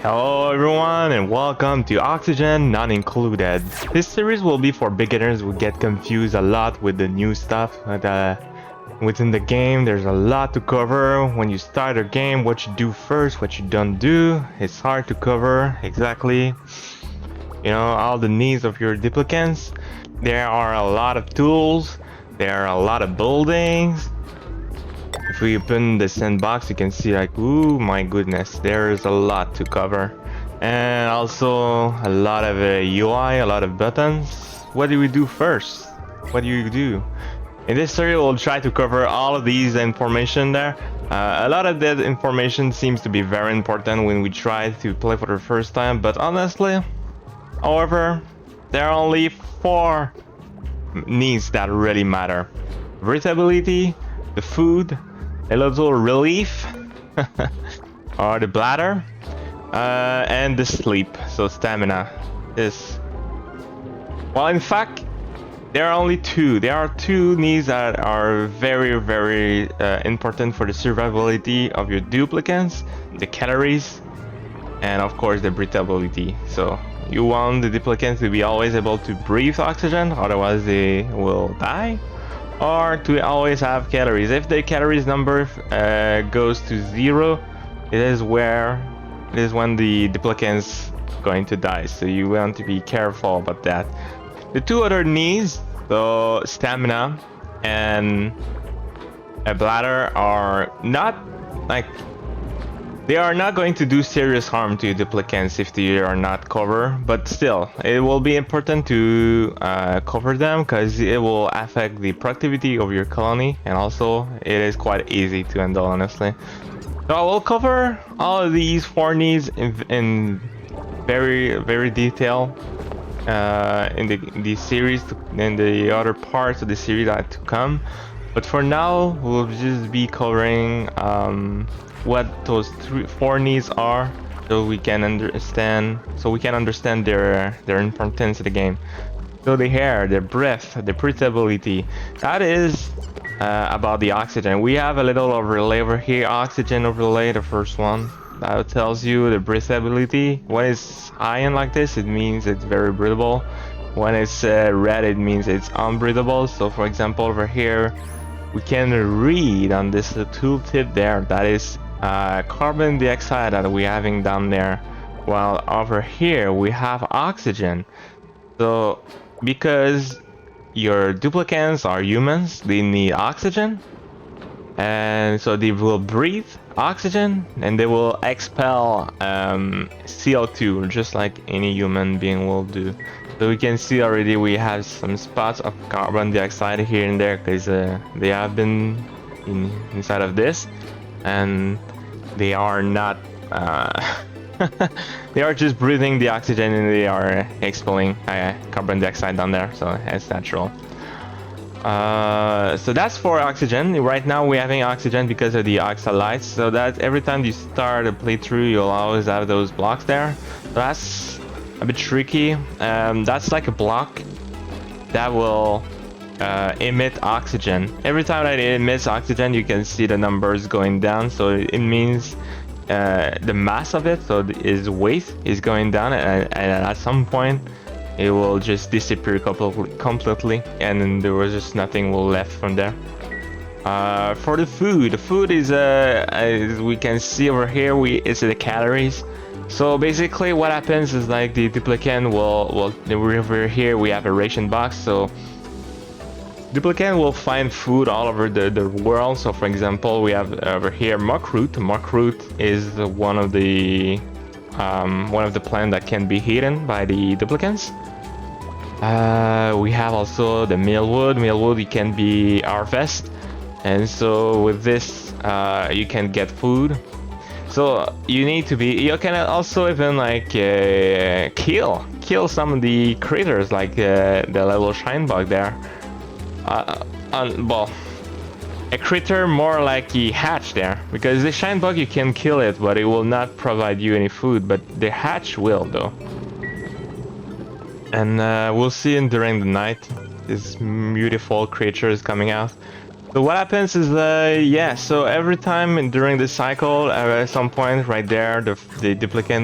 Hello everyone and welcome to Oxygen Not Included. This series will be for beginners who get confused a lot with the new stuff. Within the game, there's a lot to cover. When you start a game, what you do first, what you don't do. It's hard to cover exactly, all the needs of your duplicants. There are a lot of tools. There are a lot of buildings. If we open the sandbox, you can see like, ooh, my goodness, there's a lot to cover. And also a lot of UI, a lot of buttons. What do we do first? What do you do? In this series, we'll try to cover all of these information there. A lot of that information seems to be very important when we try to play for the first time, but honestly, however, there are only 4 needs that really matter. Breathability, the food, a little relief, or the bladder, and the sleep, so stamina. Well, in fact, there are only 2. There are 2 needs that are very, very important for the survivability of your duplicants: the calories, and of course the breathability. So you want the duplicants to be always able to breathe oxygen, otherwise they will die. Or to always have calories. If the calories number goes to 0, it is when the duplicant's going to die. So you want to be careful about that. The 2 other needs, so stamina and a bladder, are not like, they are not going to do serious harm to duplicants if they are not covered, but still, it will be important to cover them because it will affect the productivity of your colony, and also it is quite easy to handle, honestly. So I will cover all of these 4 needs in very, very detail in the series, in the other parts of the series that to come. But for now, we'll just be covering what those 4 needs are, so we can understand their importance in the game. So the air, the breath, the breathability, that is about the oxygen. We have a little overlay over here, oxygen overlay, the first one, that tells you the breathability. When it's iron like this, it means it's very breathable. When it's red, it means it's unbreathable. So for example, over here we can read on this tooltip there, that is carbon dioxide that we're having down there, while over here we have oxygen. So because your duplicants are humans, they need oxygen, and so they will breathe oxygen and they will expel CO2 just like any human being will do. So we can see already we have some spots of carbon dioxide here and there because they have been inside of this, and they are not they are just breathing the oxygen and they are expelling carbon dioxide down there, so it's natural. So that's for oxygen. Right now we're having oxygen because of the oxalites, so that every time you start a playthrough you'll always have those blocks there. So that's a bit tricky. That's like a block that will emit oxygen. Every time that it emits oxygen, you can see the numbers going down, so it means the mass of it, so its weight, is going down, and at some point it will just disappear completely, and then there was just nothing left from there. For the food is as we can see over here, it's the calories. So basically what happens is like the duplicant will over here we have a ration box, so duplicant will find food all over the world. So for example, we have over here muckroot. Muckroot is one of the plants that can be hidden by the duplicants. We have also the mealwood. Mealwood can be harvested, and so with this you can get food. So you can also even like kill some of the critters, like the little shine bug there. Well, a critter more like a hatch there, because the shine bug you can kill it, but it will not provide you any food, but the hatch will though. And we'll see during the night, this beautiful creature is coming out. So what happens is, yeah, so every time during the cycle, at some point right there, the duplicant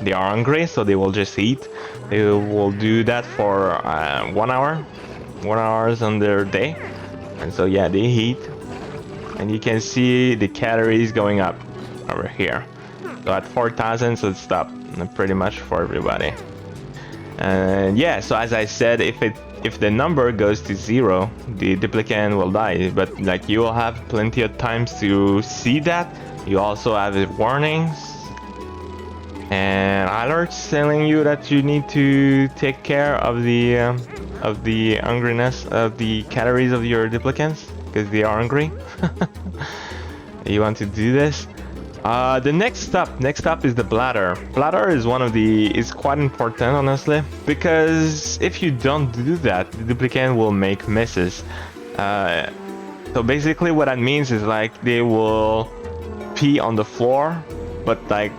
they are hungry, so they will just eat. They will do that for 1 hour, 1 hours on their day, and so yeah, they eat, and you can see the calories going up over here. So at 4,000, so it stopped pretty much for everybody. And yeah, so as I said, if the number goes to 0, the duplicant will die. But like, you will have plenty of times to see that. You also have warnings and alerts telling you that you need to take care of the hungriness of the calories of your duplicants because they are hungry. You want to do this. The next up is the bladder. Bladder is quite important, honestly, because if you don't do that, the duplicant will make messes. So basically what that means is like they will pee on the floor, but like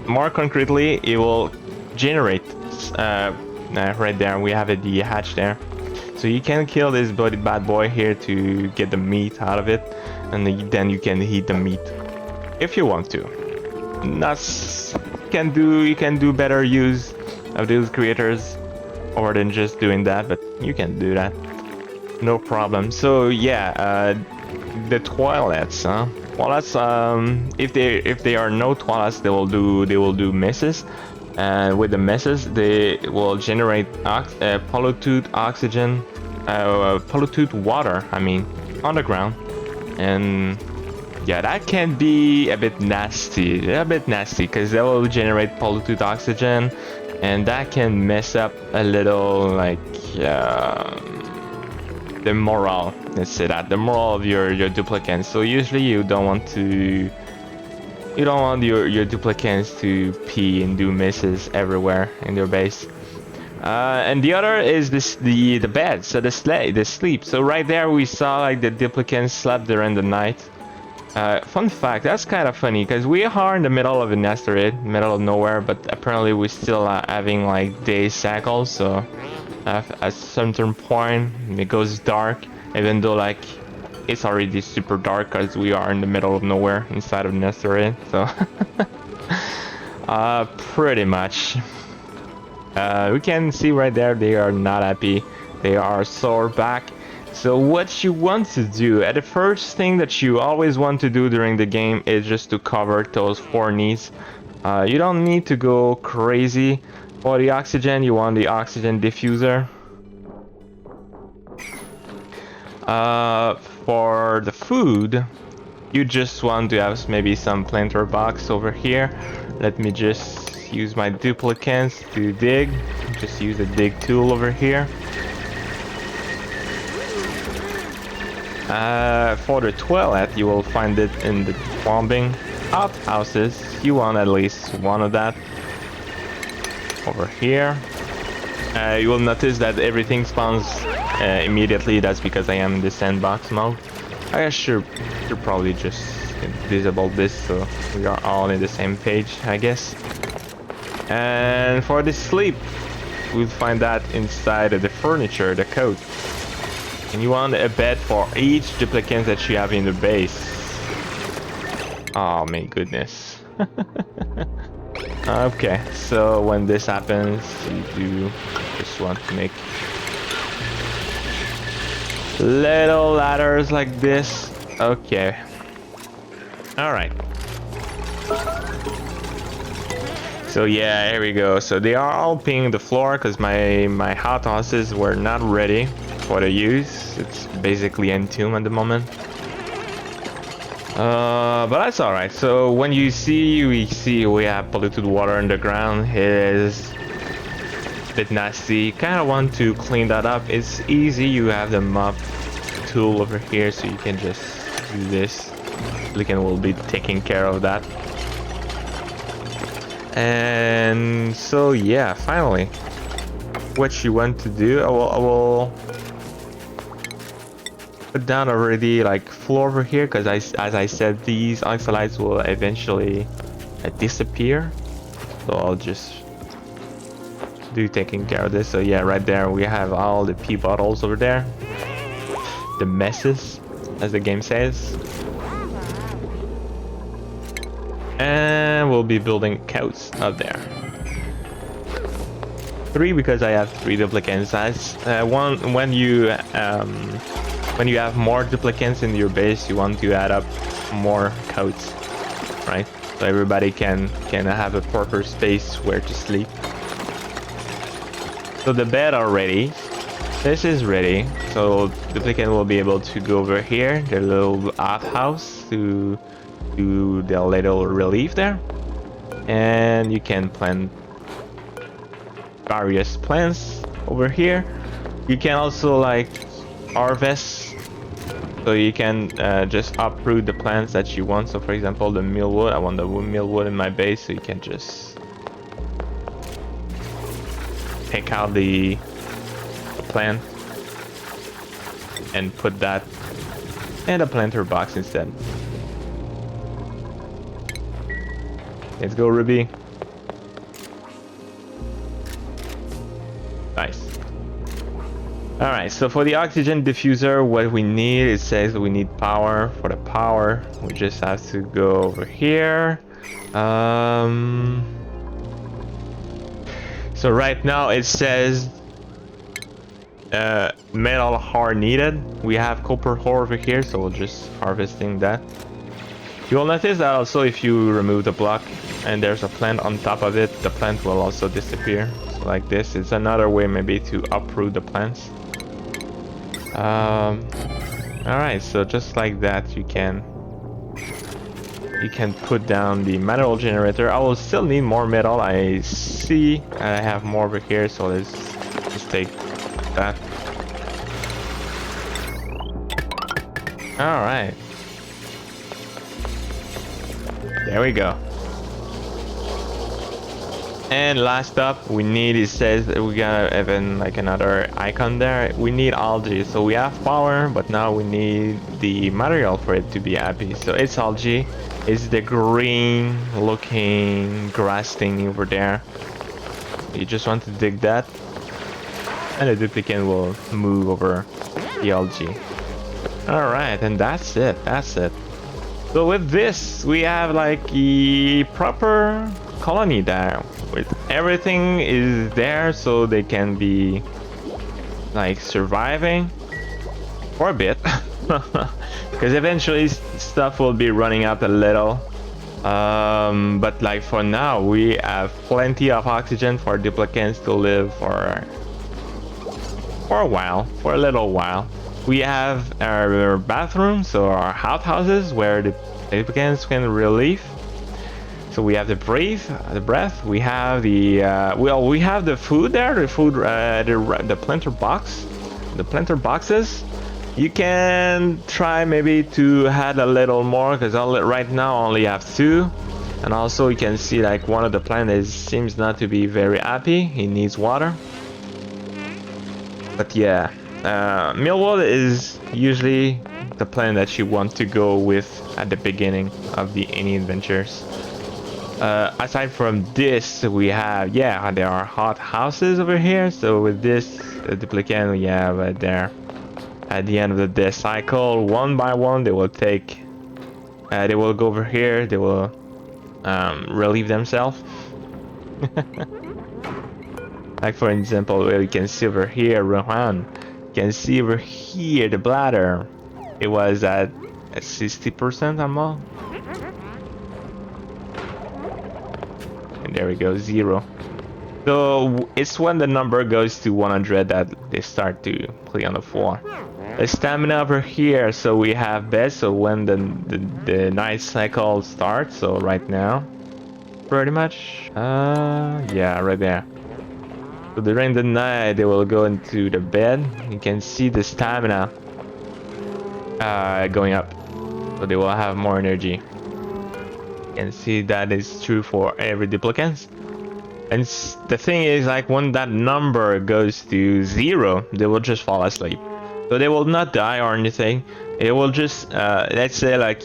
more concretely, it will generate. Right there, we have the hatch there. So you can kill this bad boy here to get the meat out of it, and then you can eat the meat. If you want to. You can do better use of those creators other than just doing that, but you can do that. No problem. So yeah, the toilets, huh? Toilets, if they are no toilets, they will do messes. And with the messes, they will generate polluted oxygen, polluted water, I mean, on the ground. And yeah, that can be a bit nasty, because that will generate polluted oxygen, and that can mess up a little, like, the morale. Let's say that the morale of your duplicants. So usually you don't want your duplicants to pee and do messes everywhere in their base. And the other is the bed, so the sleep. So right there we saw like the duplicants slept during the night. Fun fact, that's kind of funny because we are in the middle of an asteroid, middle of nowhere, but apparently we're still having like day cycles. So at a certain point it goes dark, even though like it's already super dark because we are in the middle of nowhere inside of an asteroid. So pretty much we can see right there they are not happy, they are sore back. So what you want to do, the first thing that you always want to do during the game is just to cover those 4 needs. You don't need to go crazy. For the oxygen, you want the oxygen diffuser. For the food, you just want to have maybe some planter box over here. Let me just use my duplicants to dig. Just use the dig tool over here. For the toilet, you will find it in the plumbing outhouses. You want at least one of that over here. You will notice that everything spawns immediately. That's because I am in the sandbox mode. I should probably just disable this so we are all in the same page, I guess. And for the sleep, we'll find that inside of the furniture, the coat. And you want a bed for each duplicant that you have in the base. Oh my goodness. Okay, so when this happens, you do just want to make little ladders like this. Okay. Alright. So yeah, here we go. So they are all peeing the floor because my hothouses were not ready for the use. It's basically entombed at the moment. But that's alright. So when we have polluted water in the ground. It is a bit nasty. Kind of want to clean that up. It's easy. You have the mop tool over here, so you can just do this. Licken will be taking care of that. And so yeah, finally, what you want to do, I will put down already like floor over here, because as I said, these oxalites will eventually disappear. So I'll just do taking care of this. So yeah, right there we have all the pee bottles over there. the messes, as the game says. And we'll be building coats up there. 3 because I have 3 duplicants. When you have more duplicants in your base, you want to add up more coats, right? So everybody can have a proper space where to sleep. So the bed are ready. This is ready. So duplicant will be able to go over here, their little outhouse, to do the little relief there. And you can plant various plants over here. You can also like harvest, so you can just uproot the plants that you want. So for example, the millwood, I want the millwood in my base, so you can just take out the plant and put that in a planter box instead. Let's go, Ruby. Nice. Alright, so for the oxygen diffuser, what we need, it says we need power. For the power, we just have to go over here. So right now it says metal ore needed. We have copper ore over here, so we'll just harvesting that. You will notice that also if you remove the block and there's a plant on top of it, the plant will also disappear. So like this, it's another way maybe to uproot the plants. Alright, so just like that you can put down the metal generator. I will still need more metal. I see I have more over here, so let's just take that. Alright. There we go. And last up, we need, it says that we got even like another icon there. We need algae. So we have power, but now we need the material for it to be happy. So it's algae. It's the green looking grass thing over there. You just want to dig that, and the duplicant will move over the algae. Alright, and that's it. That's it. So with this, we have like a proper colony there. With everything is there, so they can be like surviving for a bit. Because eventually stuff will be running out a little. But like for now, we have plenty of oxygen for duplicants to live for a while, for a little while. We have our bathrooms, so our outhouses where the duplicants can relieve. So we have the breath. We have the well, we have the food there, the food, the planter box, the planter boxes. You can try maybe to add a little more, because right now I only have 2. And also you can see like one of the plants seems not to be very happy. He needs water. But yeah. Millwood is usually the plan that you want to go with at the beginning of any adventures. Aside from this, we have, yeah, there are hot houses over here. So with this duplicant, we have right there. At the end of the cycle, one by one, they will take. They will go over here. They will relieve themselves. Like for example, you can see over here, Rohan. You can see over here the bladder. It was at 60% or more. And there we go, 0. So it's when the number goes to 100 that they start to play on the floor. The stamina over here, so we have beds. So when the night cycle starts, so right now, pretty much, yeah, right there. So during the night, they will go into the bed. You can see the stamina going up, so they will have more energy. You can see that is true for every duplicant. And the thing is, like when that number goes to 0, they will just fall asleep. So they will not die or anything. It will just, let's say like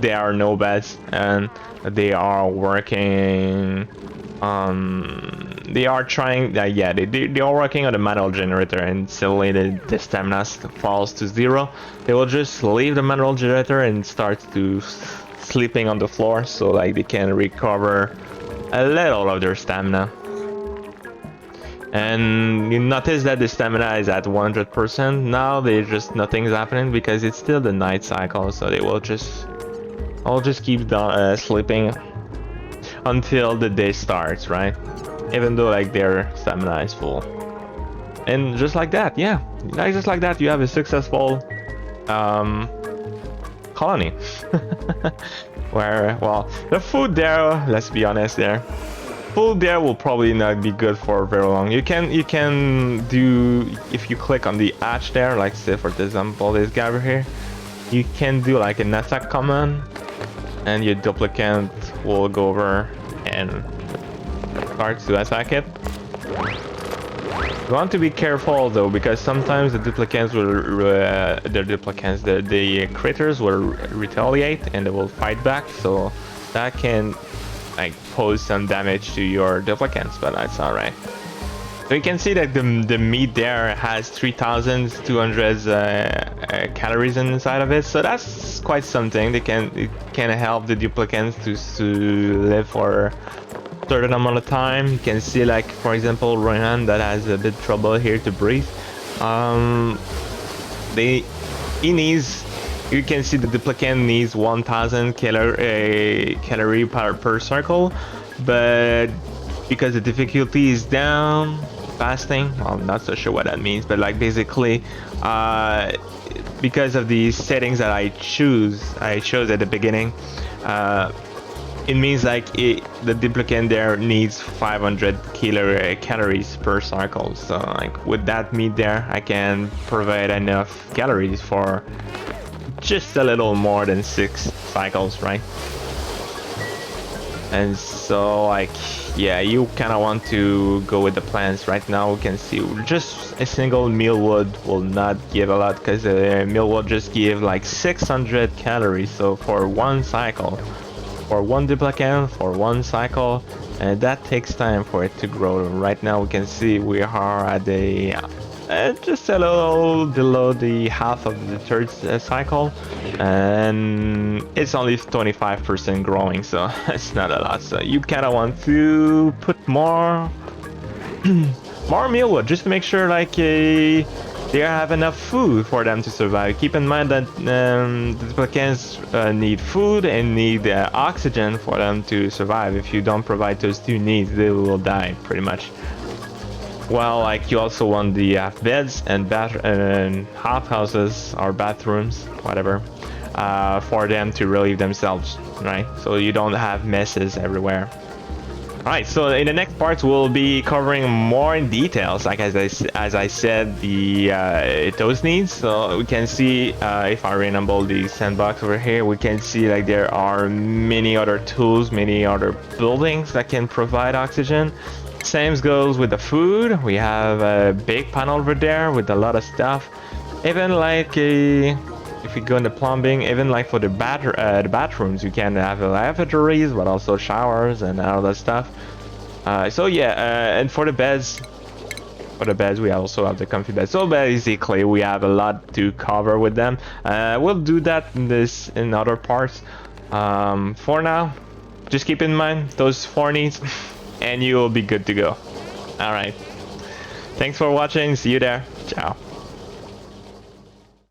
they are no beds and they are working They are trying, yeah, they are working on the manual generator, and suddenly the stamina falls to 0. They will just leave the manual generator and start to sleeping on the floor, so like they can recover a little of their stamina. And you notice that the stamina is at 100%. Now they just nothing's happening because it's still the night cycle, so they will just keep sleeping until the day starts, right? Even though like their stamina is full. And just like that, yeah, like just like that, you have a successful colony. Where, well, the food there, let's be honest, food there will probably not be good for very long. You can do, if you click on the hatch there, like say for example this guy over here, you can do like an attack command, and your duplicant will go over and start to attack it. You want to be careful though, because sometimes the duplicants will, the critters will retaliate and they will fight back, so that can like pose some damage to your duplicants, but that's alright. So you can see that the meat there has 3,200 calories inside of it, so that's quite something. It can help the duplicants to live for a certain amount of time. You can see, like for example, Rohan that has a bit trouble here to breathe. He needs. You can see the duplicant needs 1,000 calorie per circle, but because the difficulty is down, fasting, well, I'm not so sure what that means, but like basically, because of the settings that I chose at the beginning, it means like the duplicant there needs 500 calories per circle. So like with that meat there, I can provide enough calories for just a little more than 6 cycles, right? And so like, yeah, you kind of want to go with the plants. Right now we can see just a single mealwood will not give a lot, because mealwood just give like 600 calories, so for one cycle, for one duplicant, for one cycle, and that takes time for it to grow. Right now we can see we are at the just a little below the half of the third cycle, and it's only 25% growing, so it's not a lot. So you kind of want to put more more mealwood, just to make sure like they have enough food for them to survive. Keep in mind that the duplicants need food and need oxygen for them to survive. If you don't provide those two needs, they will die pretty much. Well, like you also want the half beds and half houses or bathrooms, whatever, for them to relieve themselves, right? So you don't have messes everywhere. Alright, so in the next parts we'll be covering more in details, like as I said, those needs. So we can see, if I renumber the sandbox over here, we can see like there are many other tools, many other buildings that can provide oxygen. Same goes with the food. We have a big panel over there with a lot of stuff. Even like if you go into plumbing, even like for the bathrooms, you can have lavatories, but also showers and all that stuff. So yeah, and for the beds, we also have the comfy beds. So basically, we have a lot to cover with them. We'll do that in other parts. For now, just keep in mind those 4 needs. And you will be good to go. All right. Thanks for watching. See you there. Ciao.